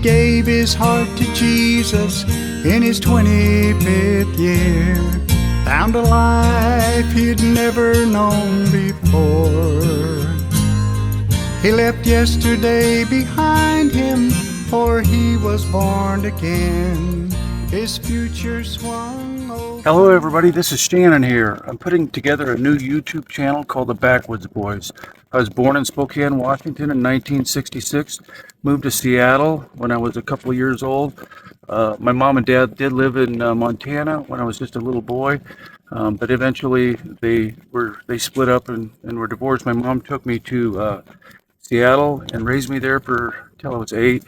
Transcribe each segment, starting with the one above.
gave his heart to Jesus in his 25th year. Found a life he'd never known before. He left yesterday behind him, for he was born again. His future swung over. Hello everybody, this is Shannon here. I'm putting together a new YouTube channel called the Backwoods Boys. I was born in Spokane, Washington in 1966, moved to Seattle when I was a couple of years old. My mom and dad did live in Montana when I was just a little boy, but eventually they split up and were divorced. My mom took me to Seattle and raised me there till I was 8.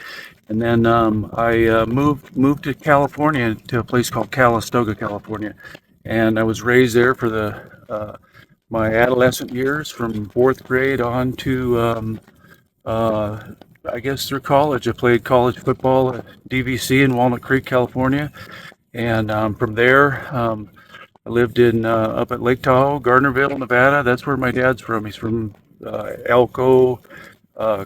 And then I moved to California, to a place called Calistoga, California, and I was raised there for my adolescent years, from 4th grade on to I guess through college. I played college football at DVC in Walnut Creek, California, and from there I lived in up at Lake Tahoe, Gardnerville, Nevada. That's where my dad's from. He's from Elko,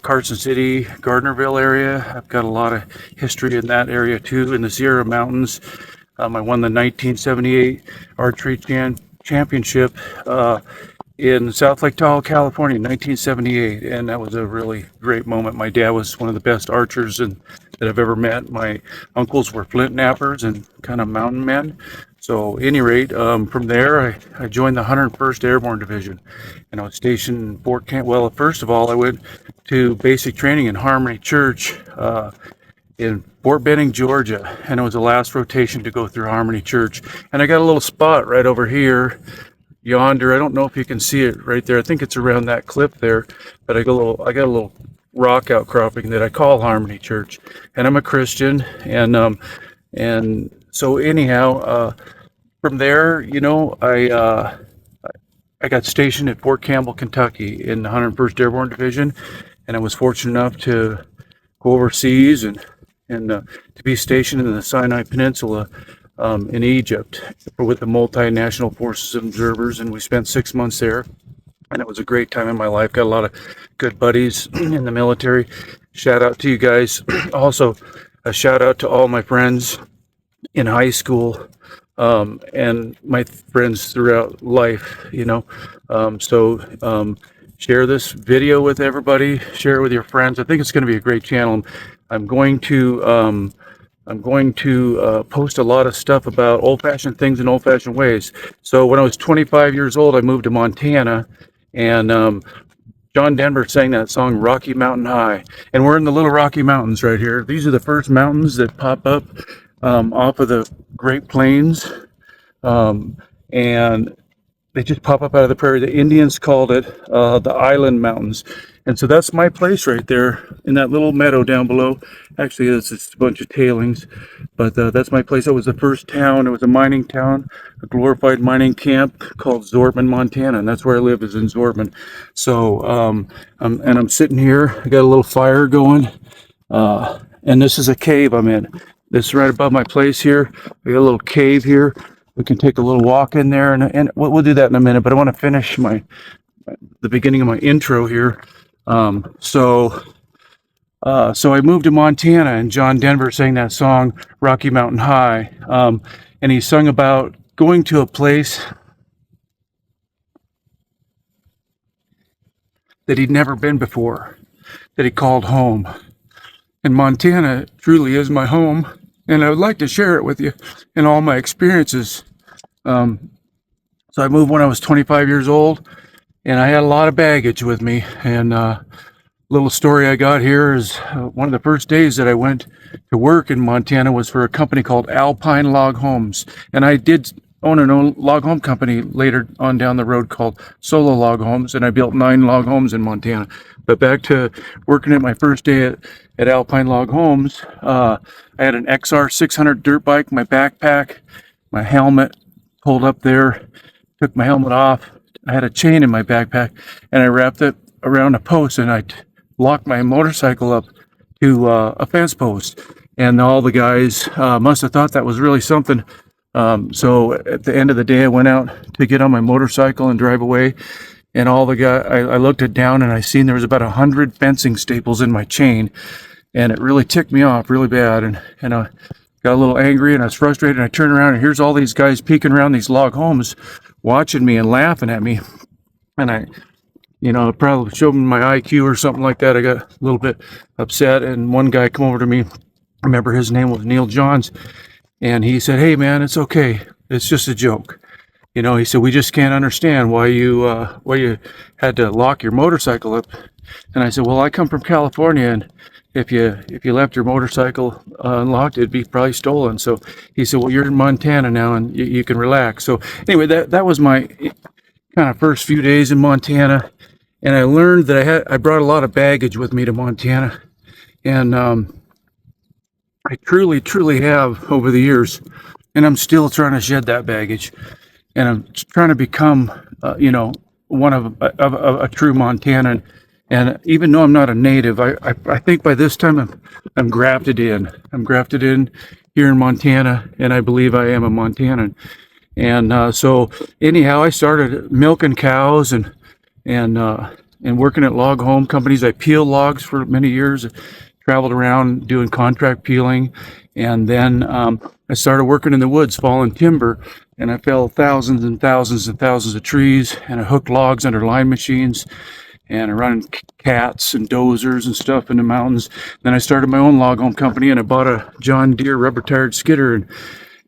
Carson City, Gardnerville area. I've got a lot of history in that area too, in the Sierra Mountains. I won the 1978 archery championship in South Lake Tahoe, California, in 1978, and that was a really great moment. My dad was one of the best archers that I've ever met. My uncles were flint knappers and kind of mountain men. So at any rate, from there I joined the 101st Airborne Division, and I was stationed in Fort Camp. Well, first of all, I went to basic training in Harmony Church in Fort Benning, Georgia, and it was the last rotation to go through Harmony Church. And I got a little spot right over here, yonder. I don't know if you can see it right there. I think it's around that cliff there, but I got a little rock outcropping that I call Harmony Church, and I'm a Christian, and so anyhow, from there, I got stationed at Fort Campbell, Kentucky in the 101st Airborne Division, and I was fortunate enough to go overseas and to be stationed in the Sinai Peninsula in Egypt with the multinational forces of observers, and we spent 6 months there, and it was a great time in my life. Got a lot of good buddies in the military. Shout out to you guys. Also, a shout out to all my friends in high school and my friends throughout life, so share this video with everybody, share it with your friends. I think it's going to be a great channel. I'm going to post a lot of stuff about old-fashioned things and old-fashioned ways. So when I was 25 years old, I moved to Montana, and John Denver sang that song Rocky Mountain High, and we're in the Little Rocky Mountains right here. These are the first mountains that pop up off of the Great Plains, and they just pop up out of the prairie. The Indians called it the Island Mountains, and so that's my place right there in that little meadow down below. Actually, it's just a bunch of tailings, but that's my place. It was the first town. It was a mining town, a glorified mining camp called Zortman, Montana, and that's where I live, is in Zortman. So I'm sitting here. I got a little fire going, and this is a cave I'm in. This is right above my place here. We got a little cave here. We can take a little walk in there, and we'll do that in a minute. But I want to finish the beginning of my intro here. So I moved to Montana, and John Denver sang that song Rocky Mountain High, and he sung about going to a place that he'd never been before, that he called home. And Montana truly is my home, and I would like to share it with you in all my experiences. So I moved when I was 25 years old, and I had a lot of baggage with me. And little story I got here is one of the first days that I went to work in Montana was for a company called Alpine Log Homes, and I did own an own log home company later on down the road called Solo Log Homes, and I built 9 log homes in Montana. But back to working at my first day at Alpine Log Homes, I had an XR 600 dirt bike, my backpack, my helmet pulled up there, took my helmet off. I had a chain in my backpack, and I wrapped it around a post, and I locked my motorcycle up to a fence post. And all the guys must have thought that was really something. So at the end of the day, I went out to get on my motorcycle and drive away. And all the guys, I looked it down, and I seen there was about 100 fencing staples in my chain. and it really ticked me off really bad, and I got a little angry and I was frustrated, and I turned around and here's all these guys peeking around these log homes watching me and laughing at me, and I probably showed them my IQ or something like that. I got a little bit upset, and one guy come over to me, I remember his name was Neil Johns, and he said, "Hey man, it's okay, it's just a joke." He said, "We just can't understand why you had to lock your motorcycle up." And I said, "Well, I come from California, and if you left your motorcycle unlocked, it'd be probably stolen." So he said, "Well, you're in Montana now, and you can relax." So anyway, that was my kind of first few days in Montana, and I learned that I brought a lot of baggage with me to Montana, and I truly have over the years, and I'm still trying to shed that baggage. And I'm trying to become, one of a true Montanan. And even though I'm not a native, I think by this time I'm grafted in. I'm grafted in here in Montana, and I believe I am a Montanan. And so anyhow, I started milking cows and working at log home companies. I peeled logs for many years, traveled around doing contract peeling, and then I started working in the woods, falling timber, and I felled thousands and thousands and thousands of trees, and I hooked logs under line machines, and I run cats and dozers and stuff in the mountains. Then I started my own log home company, and I bought a John Deere rubber tired skidder,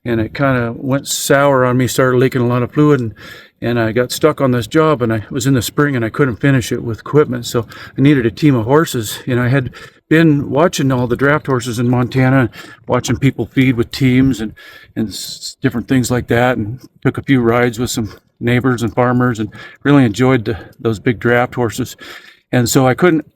and it kind of went sour on me, started leaking a lot of fluid, and I got stuck on this job, and it was in the spring, and I couldn't finish it with equipment, so I needed a team of horses. I had been watching all the draft horses in Montana, watching people feed with teams and different things like that, and took a few rides with some neighbors and farmers, and really enjoyed those big draft horses. And so I couldn't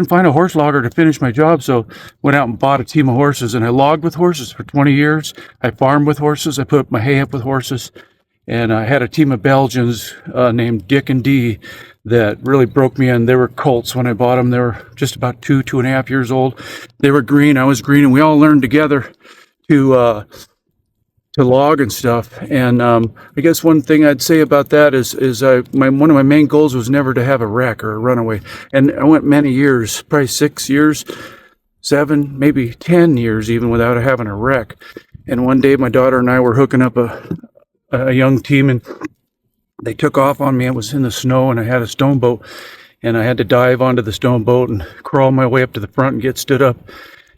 find a horse logger to finish my job, so went out and bought a team of horses, and I logged with horses for 20 years. I farmed with horses. I put my hay up with horses, and I had a team of Belgians named Dick and Dee that really broke me in. They were colts when I bought them. They were just about 2.5 years old. They were green. I was green, and we all learned together to log and stuff. And I guess one thing I'd say about that is one of my main goals was never to have a wreck or a runaway. And I went many years, probably 6 years, 7, maybe 10 years even, without having a wreck. And one day my daughter and I were hooking up a young team, and they took off on me. It was in the snow, and I had a stone boat, and I had to dive onto the stone boat and crawl my way up to the front and get stood up.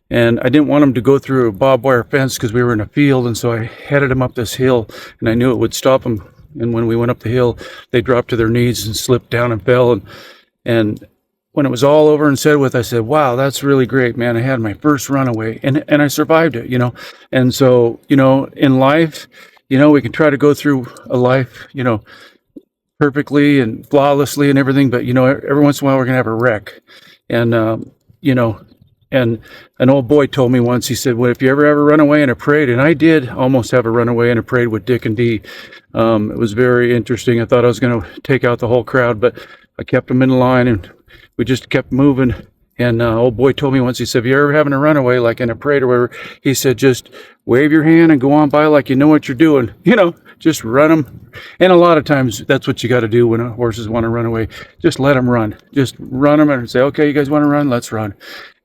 And I didn't want them to go through a barbed wire fence because we were in a field, and so I headed them up this hill, and I knew it would stop them. And when we went up the hill, they dropped to their knees and slipped down and fell. And when it was all over and said with, I said, "Wow, that's really great, man. I had my first runaway, and I survived it, And so, in life, we can try to go through a life, perfectly and flawlessly and everything, but every once in a while we're gonna have a wreck. And and an old boy told me once, he said, "Well, if you ever have a runaway in a parade," and I did almost have a runaway in a parade with Dick and Dee. It was very interesting. I thought I was going to take out the whole crowd, but I kept them in line, and we just kept moving. And old boy told me once, he said, "If you're ever having a runaway, like in a parade or whatever," he said, "just wave your hand and go on by like you know what you're doing. Just run them." And a lot of times that's what you got to do when horses want to run away. Just let them run. Just run them and say, "Okay, you guys want to run? Let's run."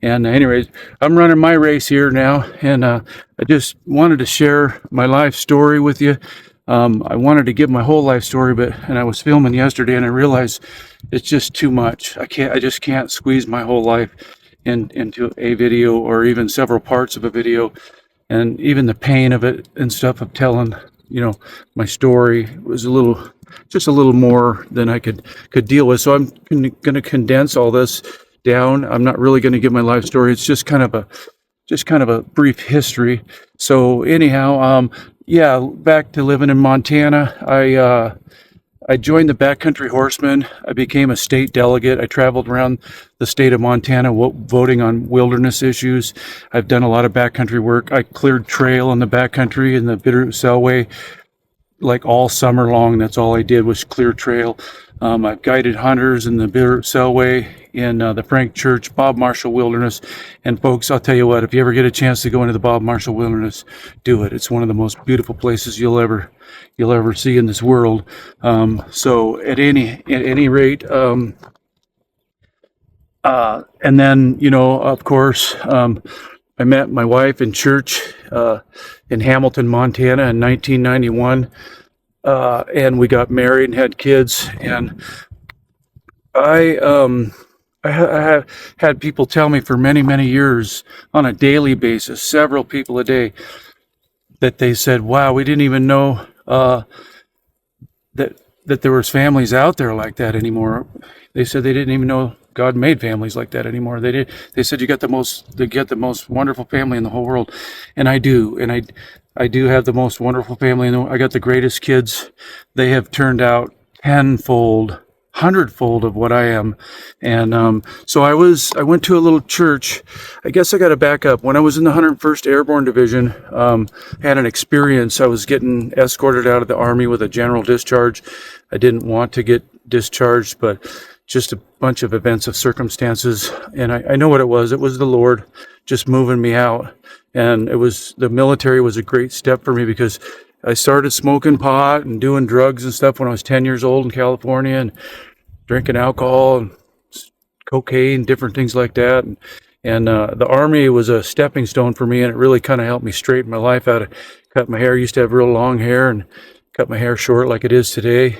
And anyways, I'm running my race here now, and I just wanted to share my life story with you. I wanted to give my whole life story, and I was filming yesterday, and I realized it's just too much. I just can't squeeze my whole life into a video, or even several parts of a video. And even the pain of it and stuff of telling, my story was just a little more than I could deal with. So I'm going to condense all this down. I'm not really going to give my life story. It's just kind of a brief history. So anyhow, back to living in Montana. I joined the Backcountry Horsemen. I became a state delegate. I traveled around the state of Montana voting on wilderness issues. I've done a lot of backcountry work. I cleared trail in the backcountry in the Bitterroot Selway like all summer long. That's all I did was clear trail. I've guided hunters in the Bitterroot Selway, in the Frank Church, Bob Marshall Wilderness. And folks, I'll tell you what, if you ever get a chance to go into the Bob Marshall Wilderness, do it. It's one of the most beautiful places you'll ever see in this world. So at any rate, And then, of course, I met my wife in church in Hamilton, Montana in 1991. And we got married and had kids. And I, I have had people tell me for many, many years on a daily basis, several people a day, that they said, wow, we didn't even know that there was families out there like that anymore. They said they didn't even know God made families like that anymore. They said you get the most wonderful family in the whole world, and I do, and I do have the most wonderful family. And I got the greatest kids. They have turned out tenfold, hundredfold of what I am. And so I went to a little church. I guess I got to back up. When I was in the 101st Airborne Division, had an experience. I was getting escorted out of the Army with a general discharge. I didn't want to get discharged, but just a bunch of events of circumstances. And I know what it was. It was the Lord just moving me out. And the military was a great step for me, because I started smoking pot and doing drugs and stuff when I was 10 years old in California, and drinking alcohol and cocaine, different things like that. And the Army was a stepping stone for me, and it really kind of helped me straighten my life out. I cut my hair. I used to have real long hair, and cut my hair short like it is today.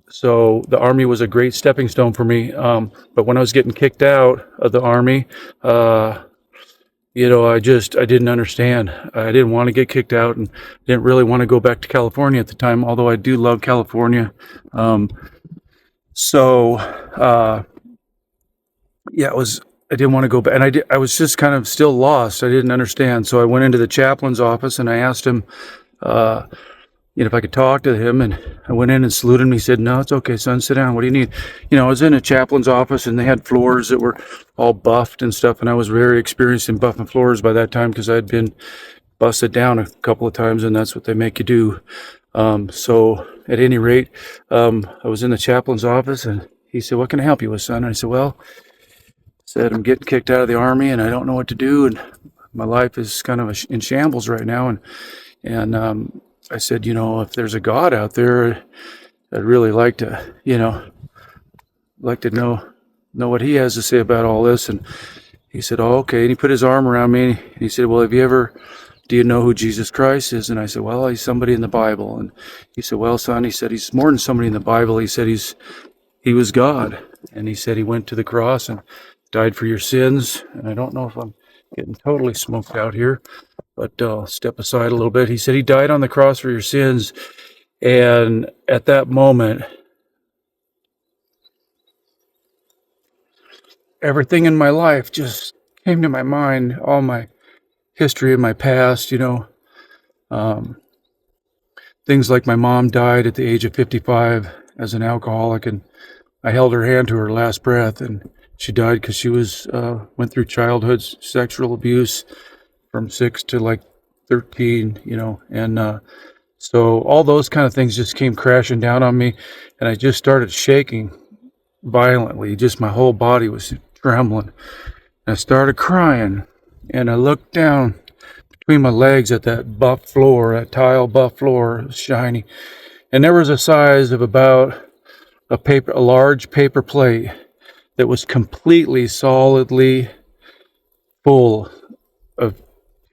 So the Army was a great stepping stone for me. But when I was getting kicked out of the Army, I didn't understand. I didn't want to get kicked out, and didn't really want to go back to California at the time, although I do love California. I didn't want to go back, and I was just kind of still lost. I didn't understand. So I went into the chaplain's office, and I asked him, if I could talk to him, and I went in and saluted him. He said, "No, it's okay, son, sit down. What do you need?" I was in a chaplain's office, and they had floors that were all buffed and stuff, and I was very experienced in buffing floors by that time, because I'd been busted down a couple of times, and that's what they make you do. So at any rate, I was in the chaplain's office, and he said, "What can I help you with, son?" And I said, I'm getting kicked out of the Army, and I don't know what to do, and my life is kind of in shambles right now. And I said, if there's a God out there, I'd really like to know what he has to say about all this. And he said, "Oh, okay." And he put his arm around me, and he said, "Well, do you know who Jesus Christ is?" And I said, "Well, he's somebody in the Bible." And he said, "Well, son," he said, "he's more than somebody in the Bible." He said, he was God. And he said he went to the cross and died for your sins. And I don't know if I'm getting totally smoked out here, but I'll step aside a little bit. He said he died on the cross for your sins. And at that moment, everything in my life just came to my mind, all my history in my past, things like my mom died at the age of 55 as an alcoholic, and I held her hand to her last breath, and she died because she went through childhood sexual abuse from 6 to like 13, and so all those kind of things just came crashing down on me, and I just started shaking violently. Just my whole body was trembling. And I started crying, and I looked down between my legs at that buff floor, that tile buff floor, shiny, and there was a size of about a large paper plate that was completely solidly full of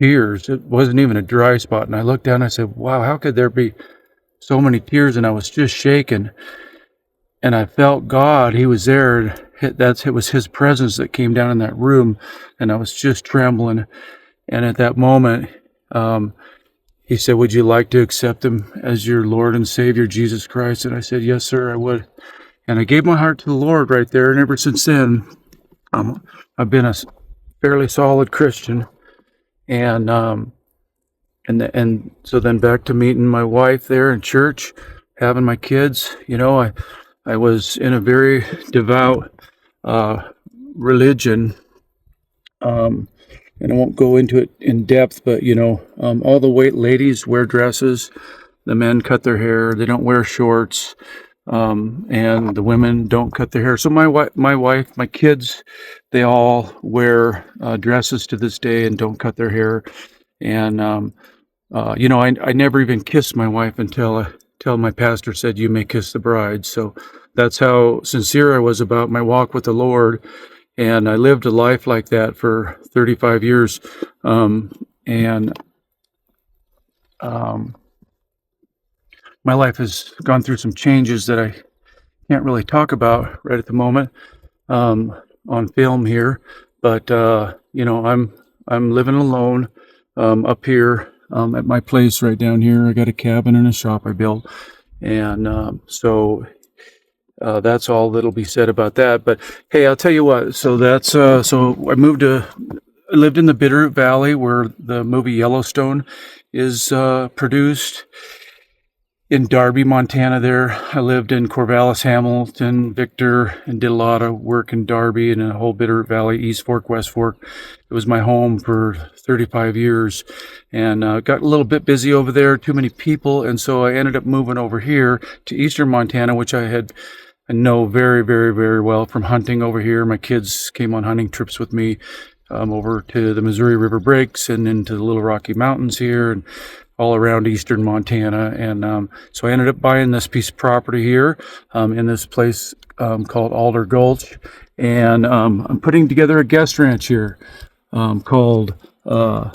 tears. It wasn't even a dry spot. And I looked down and I said, "Wow, how could there be so many tears?" And I was just shaking. And I felt God. He was there. It was his presence that came down in that room. And I was just trembling. And at that moment, he said, "Would you like to accept him as your Lord and Savior, Jesus Christ?" And I said, "Yes, sir, I would." And I gave my heart to the Lord right there. And ever since then, I've been a fairly solid Christian. And so then back to meeting my wife there in church, having my kids. I was in a very devout religion, and I won't go into it in depth, but all the ladies wear dresses, the men cut their hair, they don't wear shorts, and the women don't cut their hair. So my wife, my kids, they all wear dresses to this day and don't cut their hair. And I never even kissed my wife until my pastor said, "You may kiss the bride." So That's how sincere I was about my walk with the Lord. And I lived a life like that for 35 years. And my life has gone through some changes that I can't really talk about right at the moment on film here. But I'm living alone up here at my place right down here. I got a cabin and a shop I built, and so that's all that'll be said about that. But hey, I'll tell you what. So I lived in the Bitterroot Valley where the movie Yellowstone is produced. In Darby, Montana there. I lived in Corvallis, Hamilton, Victor, and did a lot of work in Darby and in the whole Bitterroot Valley, East Fork, West Fork. It was my home for 35 years, and got a little bit busy over there, too many people, and so I ended up moving over here to eastern Montana, which I know very, very, very well from hunting over here. My kids came on hunting trips with me over to the Missouri River Breaks and into the Little Rocky Mountains here, and all around eastern Montana. And so I ended up buying this piece of property here in this place called Alder Gulch. And I'm putting together a guest ranch here called Hole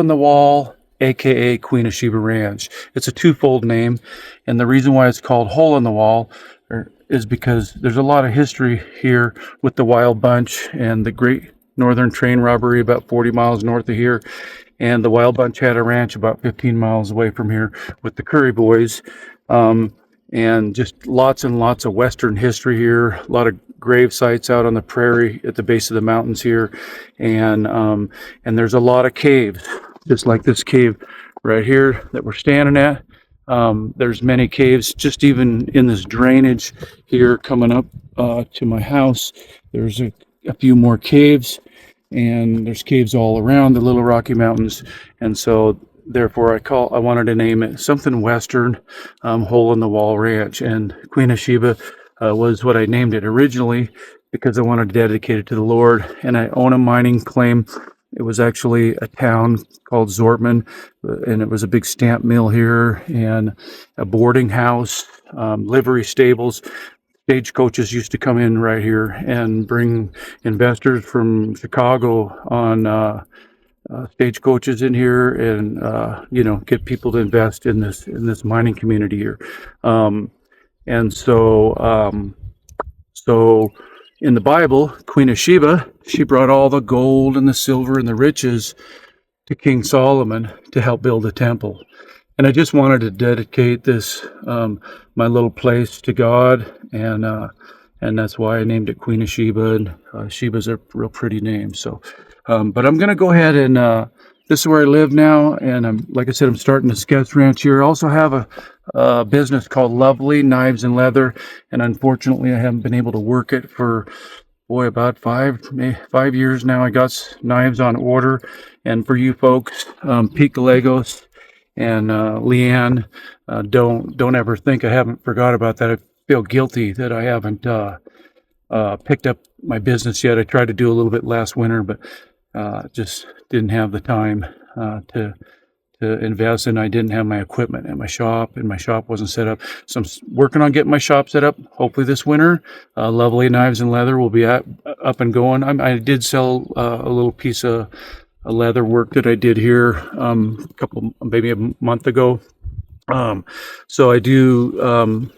in the Wall, aka Queen of Sheba Ranch. It's a twofold name, and the reason why it's called Hole in the Wall is because there's a lot of history here with the Wild Bunch and the Great Northern Train Robbery about 40 miles north of here. And the Wild Bunch had a ranch about 15 miles away from here with the Curry Boys. And just lots and lots of Western history here, a lot of grave sites out on the prairie at the base of the mountains here. And there's a lot of caves, just like this cave right here that we're standing at. There's many caves just even in this drainage here coming up to my house. There's a few more caves, and there's caves all around the Little Rocky Mountains. And so therefore I wanted to name it something Western, Hole in the Wall Ranch. And Queen of Sheba was what I named it originally because I wanted to dedicate it to the Lord. And I own a mining claim. It was actually a town called Zortman, and it was a big stamp mill here and a boarding house, livery stables. Stagecoaches used to come in right here and bring investors from Chicago on stagecoaches in here, and get people to invest in this mining community here. So in the Bible, Queen of Sheba, she brought all the gold and the silver and the riches to King Solomon to help build the temple. And I just wanted to dedicate this, my little place, to God, and that's why I named it Queen of Sheba. And Sheba's a real pretty name. So, but I'm going to go ahead and this is where I live now. And like I said, I'm starting a sketch ranch here. I also have a business called Lovely Knives and Leather, and unfortunately, I haven't been able to work it for about 5 years now. I got knives on order, and for you folks, Pete Gallegos and Leanne, don't ever think I haven't forgot about that. I feel guilty that I haven't picked up my business yet. I tried to do a little bit last winter, but just didn't have the time to invest, and I didn't have my equipment at my shop, and my shop wasn't set up. So I'm working on getting my shop set up. Hopefully this winter, Lovely Knives and Leather will be up and going. I did sell a little piece of leather work that I did here maybe a month ago. So I do,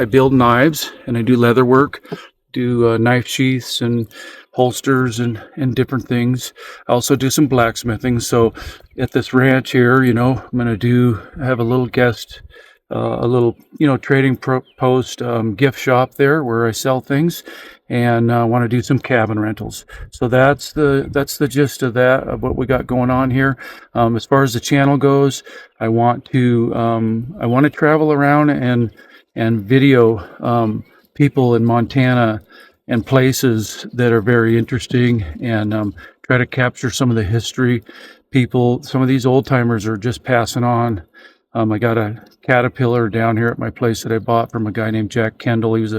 I build knives and I do leather work, do knife sheaths and holsters and different things. I also do some blacksmithing. So at this ranch here, I'm going to have a little guest, a little, trading post gift shop there where I sell things, and I want to do some cabin rentals. So that's the gist of that, of what we got going on here. As far as the channel goes, I want to travel around and video people in Montana and places that are very interesting, and try to capture some of the history. Some of these old timers are just passing on. I got a Caterpillar down here at my place that I bought from a guy named Jack Kendall. He was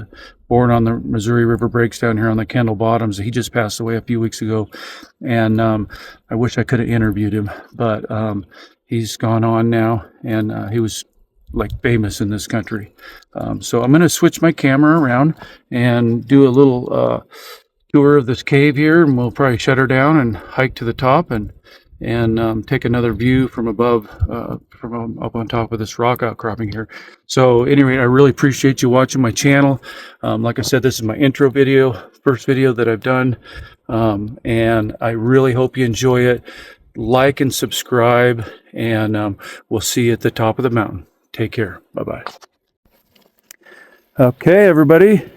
born on the Missouri River Breaks down here on the Kendall Bottoms. He just passed away a few weeks ago, and I wish I could have interviewed him, but he's gone on now, and he was like famous in this country. So I'm going to switch my camera around and do a little tour of this cave here, and we'll probably shut her down and hike to the top and take another view from above, from up on top of this rock outcropping here. So anyway, I really appreciate you watching my channel. Like I said, this is my intro video, first video that I've done, and I really hope you enjoy it. Like and subscribe, and we'll see you at the top of the mountain. Take care. Bye-bye. Okay, everybody,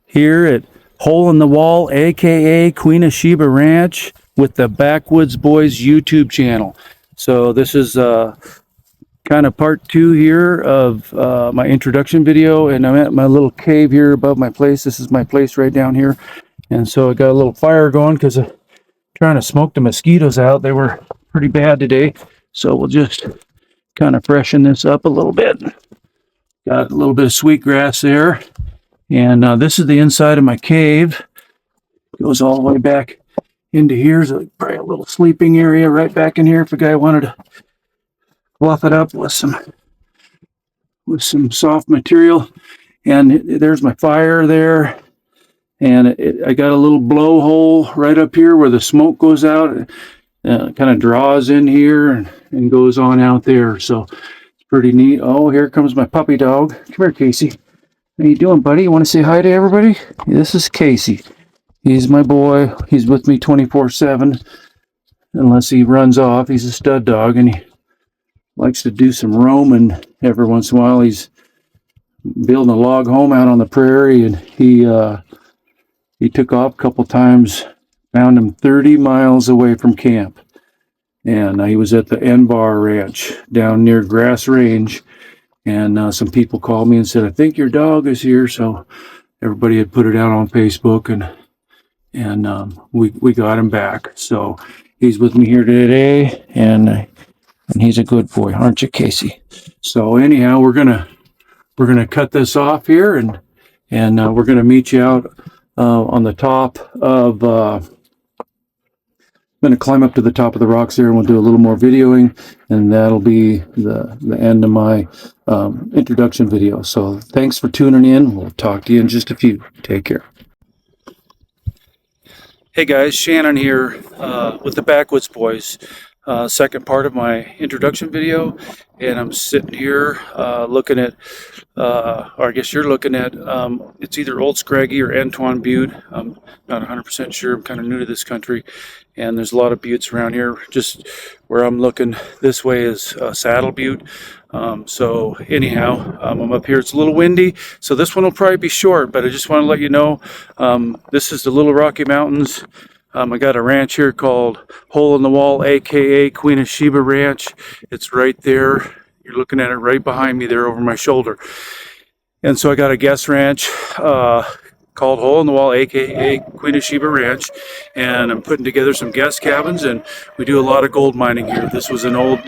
here at Hole in the Wall, aka Queen of Sheba Ranch, with the Backwoods Boys YouTube channel. So this is kind of part 2 here of my introduction video, and I'm at my little cave here above my place. This is my place right down here, and so I got a little fire going because I'm trying to smoke the mosquitoes out. They were pretty bad today, so we'll just kind of freshen this up a little bit. Got a little bit of sweetgrass there, and this is the inside of my cave. Goes all the way back into here. So probably a little sleeping area right back in here if a guy wanted to fluff it up with some soft material. And there's my fire there, and I got a little blowhole right up here where the smoke goes out. Kind of draws in here and goes on out there. So pretty neat. Oh, here comes my puppy dog. Come here, Casey. How you doing, buddy? You want to say hi to everybody? This is Casey. He's my boy. He's with me 24/7. Unless he runs off. He's a stud dog, and he likes to do some roaming every once in a while. He's building a log home out on the prairie, and he took off a couple times. Found him 30 miles away from camp. And he was at the N-Bar Ranch down near Grass Range, and some people called me and said, "I think your dog is here." So everybody had put it out on Facebook, and we got him back. So he's with me here today, and he's a good boy, aren't you, Casey? So anyhow, we're gonna cut this off here, and we're gonna meet you out on the top of. I'm going to climb up to the top of the rocks there, and we'll do a little more videoing, and that'll be the end of my introduction video. So thanks for tuning in. We'll talk to you in just a few. Take care. Hey guys, Shannon here with the Backwoods Boys. Second part of my introduction video, and I'm sitting here looking at, or I guess you're looking at, it's either Old Scraggy or Antoine Butte. I'm not 100% sure. I'm kind of new to this country, and there's a lot of buttes around here. Just where I'm looking this way is Saddle Butte. So anyhow, I'm up here. It's a little windy, so this one will probably be short, but I just want to let you know, this is the Little Rocky Mountains. I got a ranch here called Hole in the Wall, aka Queen of Sheba Ranch. It's right there. You're looking at it right behind me there over my shoulder. And so I got a guest ranch called Hole in the Wall, aka Queen of Sheba Ranch, and I'm putting together some guest cabins, and we do a lot of gold mining here. This was an old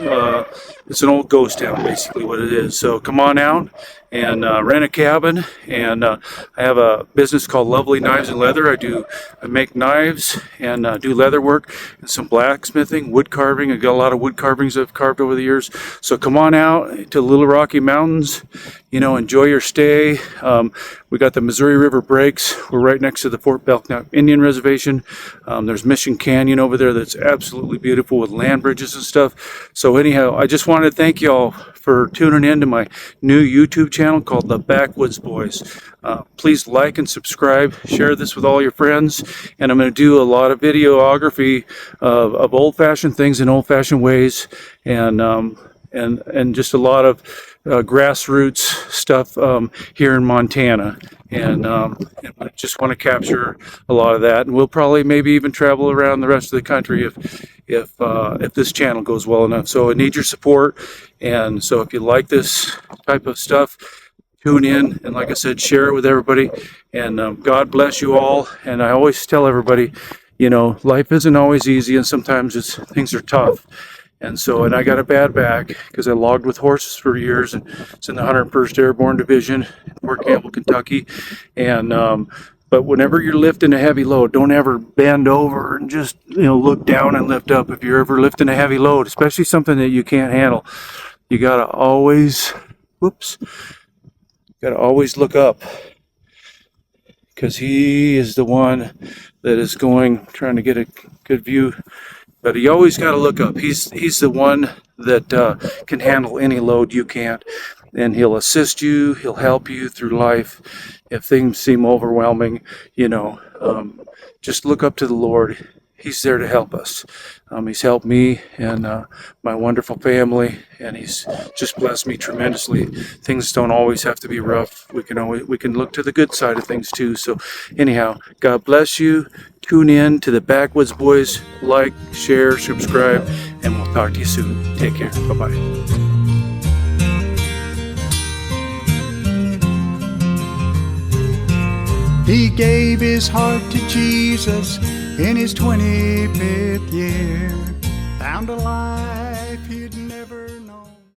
it's an old ghost town, basically what it is. So come on out and rent a cabin. And I have a business called Lovely Knives and Leather. I make knives and do leather work and some blacksmithing, wood carving. I got a lot of wood carvings I've carved over the years. So come on out to Little Rocky Mountains. You know, enjoy your stay. We got the Missouri River breaks. We're right next to the Fort Belknap Indian Reservation. There's Mission Canyon over there that's absolutely beautiful with land bridges and stuff. So anyhow, I just wanted to thank y'all for tuning in to my new YouTube channel called The Backwoods Boys. Please like and subscribe, share this with all your friends, and I'm going to do a lot of videography of old-fashioned things in old-fashioned ways, and just a lot of grassroots stuff here in Montana, and I just want to capture a lot of that, and we'll probably maybe even travel around the rest of the country if this channel goes well enough. So I need your support, and so if you like this type of stuff, tune in, and like I said, share it with everybody, and God bless you all. And I always tell everybody, you know, life isn't always easy, and sometimes things are tough. And I got a bad back because I logged with horses for years, and it's in the 101st Airborne Division in Fort Campbell, Kentucky. And but whenever you're lifting a heavy load, don't ever bend over and just, you know, look down and lift up. If you're ever lifting a heavy load, especially something that you can't handle, you gotta always Whoops. Got to always look up, because he is the one that is trying to get a good view. But you always got to look up. He's the one that can handle any load you can't, and he'll assist you. He'll help you through life if things seem overwhelming. Just look up to the Lord. He's there to help us. He's helped me and my wonderful family, and he's just blessed me tremendously. Things don't always have to be rough. We can look to the good side of things too. So anyhow, God bless you. Tune in to the Backwoods Boys. Like, share, subscribe, and we'll talk to you soon. Take care. Bye-bye. He gave his heart to Jesus in his 25th year. Found a life he'd never known.